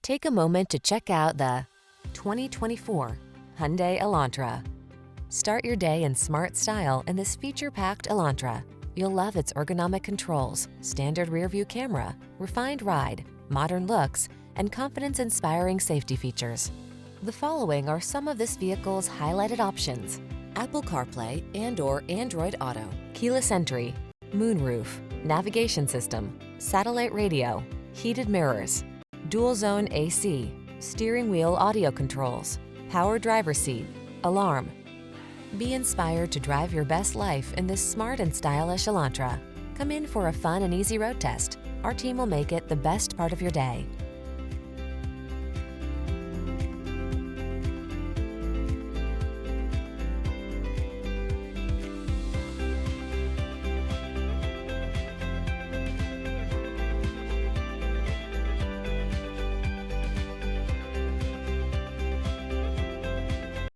Take a moment to check out the 2024 Hyundai Elantra. Start your day in smart style in this feature-packed Elantra. You'll love its ergonomic controls, standard rear-view camera, refined ride, modern looks, and confidence-inspiring safety features. The following are some of this vehicle's highlighted options: Apple CarPlay and/or Android Auto, keyless entry, moonroof, navigation system, satellite radio, heated mirrors, dual zone AC, steering wheel audio controls, power driver seat, alarm. Be inspired to drive your best life in this smart and stylish Elantra. Come in for a fun and easy road test. Our team will make it the best part of your day.